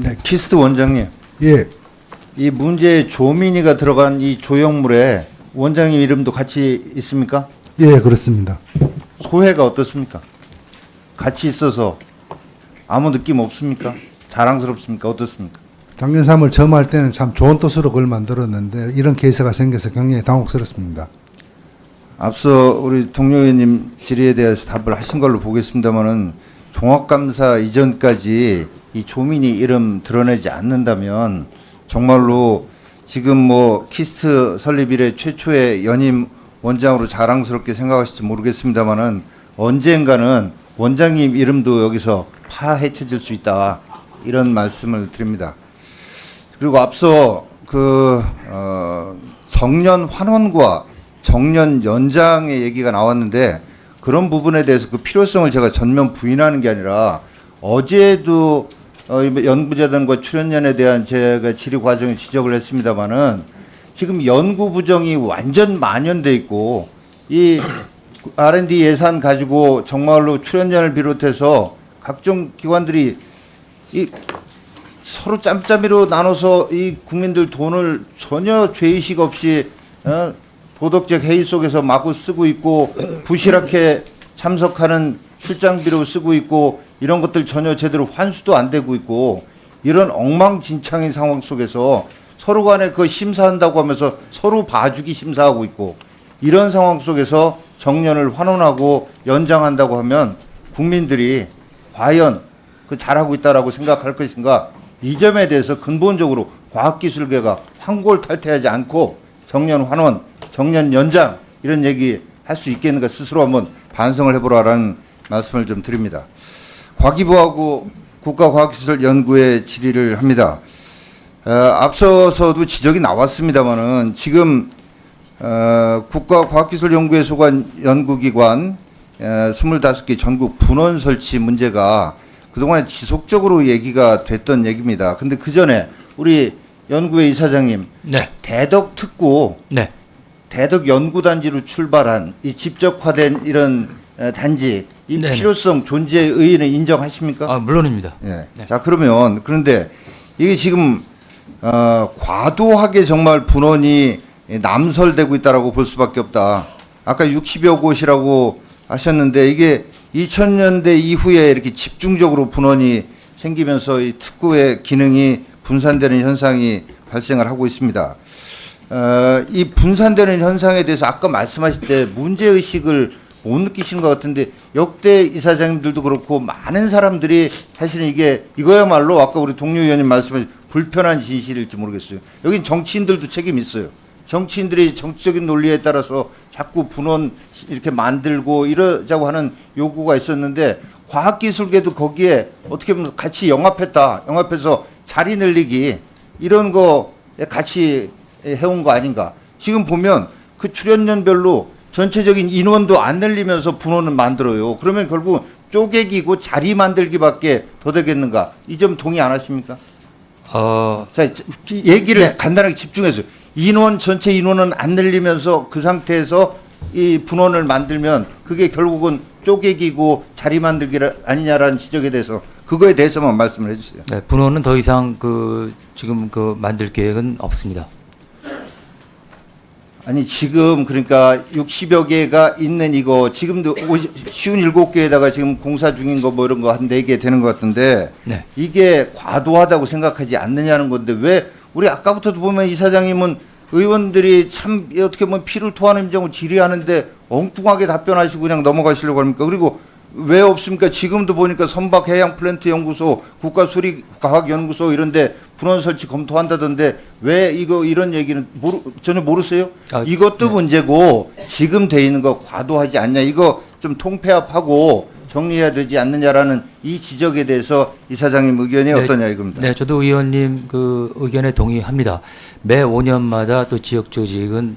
네, 키스트 원장님. 예, 이 문제의 조민이가 들어간 이 조형물에 원장님 이름도 같이 있습니까? 예, 그렇습니다. 소회가 어떻습니까? 같이 있어서 아무 느낌 없습니까? 자랑스럽습니까? 어떻습니까? 작년 3월 처음 할 때는 참 좋은 뜻으로 그걸 만들었는데 이런 케이스가 생겨서 굉장히 당혹스럽습니다. 앞서 우리 동료 의원님 질의에 대해서 답을 하신 걸로 보겠습니다만은 종합감사 이전까지 이 조민이 이름 드러내지 않는다면 정말로 지금 뭐 키스트 설립 이래 최초의 연임 원장으로 자랑스럽게 생각하실지 모르겠습니다만은 언젠가는 원장님 이름도 여기서 파헤쳐질 수 있다 이런 말씀을 드립니다. 그리고 앞서 정년 환원과 정년 연장의 얘기가 나왔는데 그런 부분에 대해서 그 필요성을 제가 전면 부인하는 게 아니라 어제도 연구재단과 출연연에 대한 제가 질의 과정에 지적을 했습니다마는 지금 연구 부정이 완전 만연돼 있고 이 R&D 예산 가지고 정말로 출연연을 비롯해서 각종 기관들이 이 서로 짬짬이로 나눠서 이 국민들 돈을 전혀 죄의식 없이 도덕적 해이 속에서 마구 쓰고 있고 부실하게 참석하는 출장비로 쓰고 있고 이런 것들 전혀 제대로 환수도 안 되고 있고 이런 엉망진창인 상황 속에서 서로 간에 그 심사한다고 하면서 서로 봐주기 심사하고 있고 이런 상황 속에서 정년을 환원하고 연장한다고 하면 국민들이 과연 그 잘하고 있다라고 생각할 것인가 이 점에 대해서 근본적으로 과학기술계가 환골탈퇴하지 않고 정년 환원, 정년 연장 이런 얘기 할 수 있겠는가 스스로 한번 반성을 해보라라는 말씀을 좀 드립니다. 과기부하고 국가과학기술연구회 질의를 합니다. 앞서서도 지적이 나왔습니다마는 지금 국가과학기술연구회 소관 연구기관 25개 전국 분원 설치 문제가 그동안 지속적으로 얘기가 됐던 얘기입니다. 근데 그 전에 우리 연구회 이사장님, 네. 대덕 특구, 네. 대덕 연구단지로 출발한 이 집적화된 이런 단지 이 네네. 필요성 존재의 의의는 인정하십니까? 아, 물론입니다. 예. 네. 자 그러면 그런데 이게 지금 과도하게 정말 분원이 남설되고 있다라고 볼 수밖에 없다. 아까 60여 곳이라고 하셨는데 이게 2000년대 이후에 이렇게 집중적으로 분원이 생기면서 이 특구의 기능이 분산되는 현상이 발생을 하고 있습니다. 이 분산되는 현상에 대해서 아까 말씀하실 때 문제의식을 못 느끼시는 것 같은데 역대 이사장님들도 그렇고 많은 사람들이 사실은 이거야말로 아까 우리 동료 의원님 말씀하신 불편한 진실일지 모르겠어요. 여긴 정치인들도 책임이 있어요. 정치인들이 정치적인 논리에 따라서 자꾸 분원 이렇게 만들고 이러자고 하는 요구가 있었는데 과학기술계도 거기에 어떻게 보면 같이 영합해서 자리 늘리기 이런 거 같이 해온 거 아닌가. 지금 보면 그 출연연별로 전체적인 인원도 안 늘리면서 분원을 만들어요. 그러면 결국 쪼개기고 자리 만들기밖에 더 되겠는가. 이 점 동의 안 하십니까? 자, 얘기를 네. 간단하게 집중해서 전체 인원은 안 늘리면서 그 상태에서 이 분원을 만들면 그게 결국은 쪼개기고 자리 만들기 아니냐라는 지적에 대해서 그거에 대해서만 말씀을 해주세요. 네, 분원은 더 이상 지금 만들 계획은 없습니다. 아니 지금 그러니까 60여 개가 있는 이거 지금도 57개에다가 지금 공사 중인 거 뭐 이런 거 한 4개 되는 것 같은데 네. 이게 과도하다고 생각하지 않느냐는 건데 왜 우리 아까부터도 보면 이사장님은 의원들이 참 어떻게 보면 피를 토하는 심정을 질의하는데 엉뚱하게 답변하시고 그냥 넘어가시려고 합니까? 그리고 왜 없습니까? 지금도 보니까 선박해양플랜트 연구소, 국가수리과학연구소 이런데 분원 설치 검토한다던데 왜 이런 얘기는 전혀 모르세요? 이것도 네. 문제고 지금 돼 있는 거 과도하지 않냐 이거 좀 통폐합하고 정리해야 되지 않느냐라는 이 지적에 대해서 이사장님 의견이 네, 어떠냐 이겁니다. 네, 저도 의원님 그 의견에 동의합니다. 매 5년마다 또 지역 조직은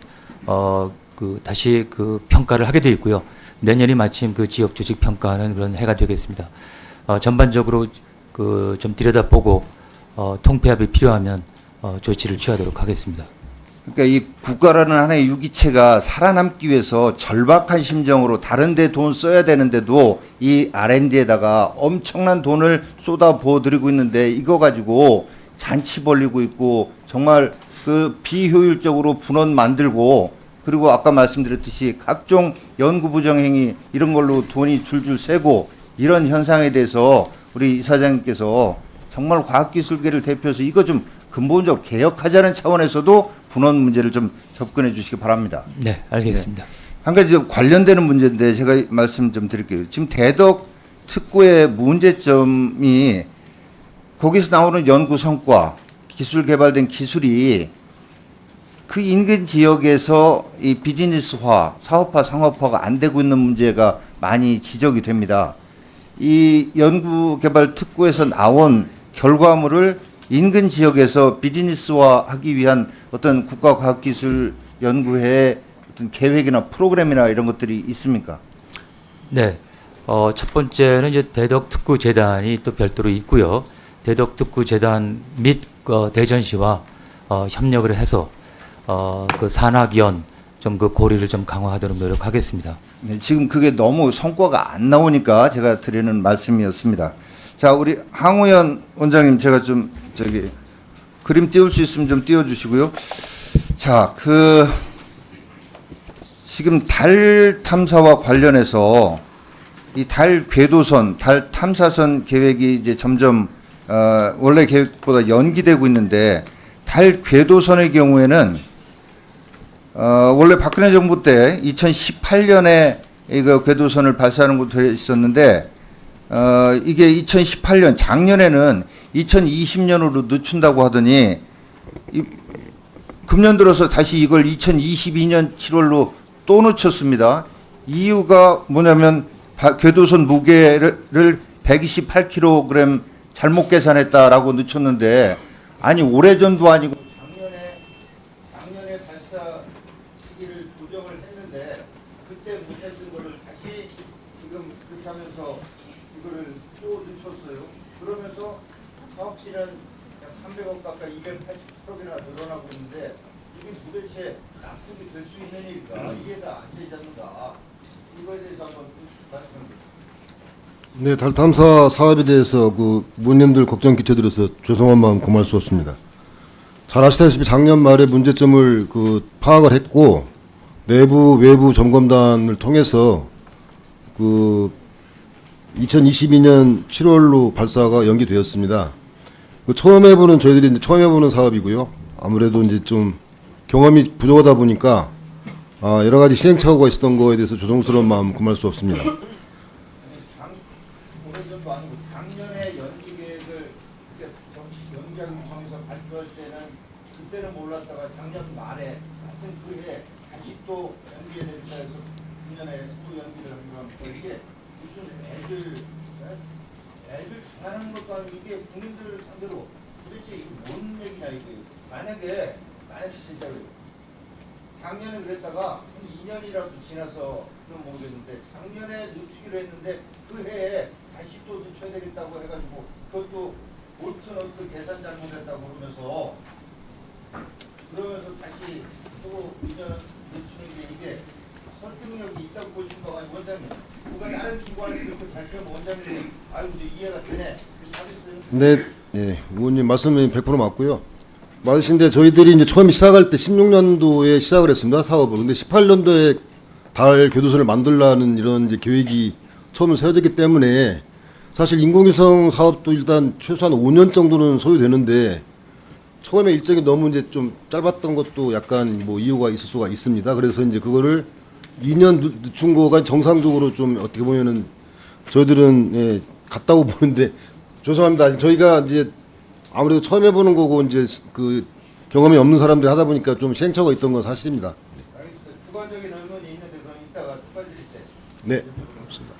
다시 평가를 하게 되어 있고요. 내년이 마침 그 지역 조직 평가하는 그런 해가 되겠습니다. 전반적으로 좀 들여다보고 통폐합이 필요하면 조치를 취하도록 하겠습니다. 그러니까 이 국가라는 하나의 유기체가 살아남기 위해서 절박한 심정으로 다른 데 돈 써야 되는데도 이 R&D에다가 엄청난 돈을 쏟아부어 드리고 있는데 이거 가지고 잔치 벌리고 있고 정말 그 비효율적으로 분원 만들고 그리고 아까 말씀드렸듯이 각종 연구 부정 행위 이런 걸로 돈이 줄줄 새고 이런 현상에 대해서 우리 이사장님께서 정말 과학기술계를 대표해서 이거 좀 근본적으로 개혁하자는 차원에서도 분원 문제를 좀 접근해 주시기 바랍니다. 네, 알겠습니다. 한 가지 좀 관련되는 문제인데 제가 말씀 좀 드릴게요. 지금 대덕 특구의 문제점이 거기서 나오는 연구 성과, 기술 개발된 기술이 그 인근 지역에서 이 비즈니스화, 사업화, 상업화가 안 되고 있는 문제가 많이 지적이 됩니다. 이 연구개발 특구에서 나온 결과물을 인근 지역에서 비즈니스화하기 위한 어떤 국가과학기술연구회의 어떤 계획이나 프로그램이나 이런 것들이 있습니까? 네, 첫 번째는 이제 대덕특구재단이 또 별도로 있고요. 대덕특구재단 및 대전시와 협력을 해서 그 산학연 좀 그 고리를 좀 강화하도록 노력하겠습니다. 네, 지금 그게 너무 성과가 안 나오니까 제가 드리는 말씀이었습니다. 자, 우리 항우현 원장님 제가 좀 저기 그림 띄울 수 있으면 좀 띄워주시고요. 자, 그 지금 달 탐사와 관련해서 이 달 궤도선, 달 탐사선 계획이 이제 점점 원래 계획보다 연기되고 있는데 달 궤도선의 경우에는 원래 박근혜 정부 때 2018년에 이거 궤도선을 발사하는 것도 되어 있었는데 이게 2018년 작년에는 2020년으로 늦춘다고 하더니 금년 들어서 다시 이걸 2022년 7월로 또 늦췄습니다. 이유가 뭐냐면 궤도선 무게를 128kg 잘못 계산했다라고 늦췄는데 아니 오래전도 아니고 작년에 발사 시기를 조정을 했는데 그때 못했던 거를 다시 지금 그렇게 하면서 이거를 또 늦췄어요. 그러면서 사업비는 약 300억 가까이 280억이나 늘어나고 있는데 이게 도대체 납득이 될 수 있는 일일까? 이해가 안 되지 않는가? 이거에 대해서 한번 말씀해 주세요. 네, 달 탐사 사업에 대해서 그 부모님들 걱정 끼쳐드려서 죄송한 마음 고말 수 없습니다. 잘 아시다시피 작년 말에 문제점을 그 파악을 했고 내부 외부 점검단을 통해서 그 2022년 7월로 발사가 연기되었습니다. 그 저희들이 이제 처음 해보는 사업이고요. 아무래도 이제 좀 경험이 부족하다 보니까 여러 가지 시행착오가 있었던 거에 대해서 죄송스러운 마음 금할 수 없습니다. 오래전도 아니고 작년에 연기 계획을 연기하기 통해서 발표할 때는 그때는 몰랐다가 작년 말에 같은 그해 다시 또 연기에 대해서 해서 9년에 또 연기를 하기로 합니다. 이게 무슨 애들 장난하는 것도 아니고 이게 국민들 상대로 도대체 이게 뭔 얘기냐 이게 만약에 진짜 작년에 그랬다가 한 2년이라도 지나서 그럼 모르겠는데 작년에 늦추기로 했는데 그 해에 다시 또 늦춰야 되겠다고 해가지고 그것도 볼트너트 계산 잘못했다고 그러면서 다시 또 2년 늦추는 게 이게 설득력이 있다고 보신 거 아니 원장님 누가 다른 기관에서 이렇게 발표하면 원장님 아유 이제 이해가 되네 하겠어요? 네, 예, 의원님 말씀이 100% 맞고요. 맞으신데 저희들이 이제 처음 시작할 때 16년도에 시작을 했습니다 사업을. 근데 18년도에 달 교도소를 만들라는 이런 이제 계획이 처음 세워졌기 때문에 사실 인공위성 사업도 일단 최소한 5년 정도는 소요되는데 처음에 일정이 너무 이제 좀 짧았던 것도 약간 뭐 이유가 있을 수가 있습니다. 그래서 이제 그거를 2년 늦춘 거가 정상적으로 좀 어떻게 보면은 저희들은 예, 같다고 보는데 죄송합니다. 저희가 이제 아무래도 처음 해보는 거고 이제 그 경험이 없는 사람들이 하다 보니까 좀 시행착오가 있던 건 사실입니다. 알겠습니다. 추가적인 의문이 있는데 그건 이따가 추가 드릴 때 네, 그렇습니다.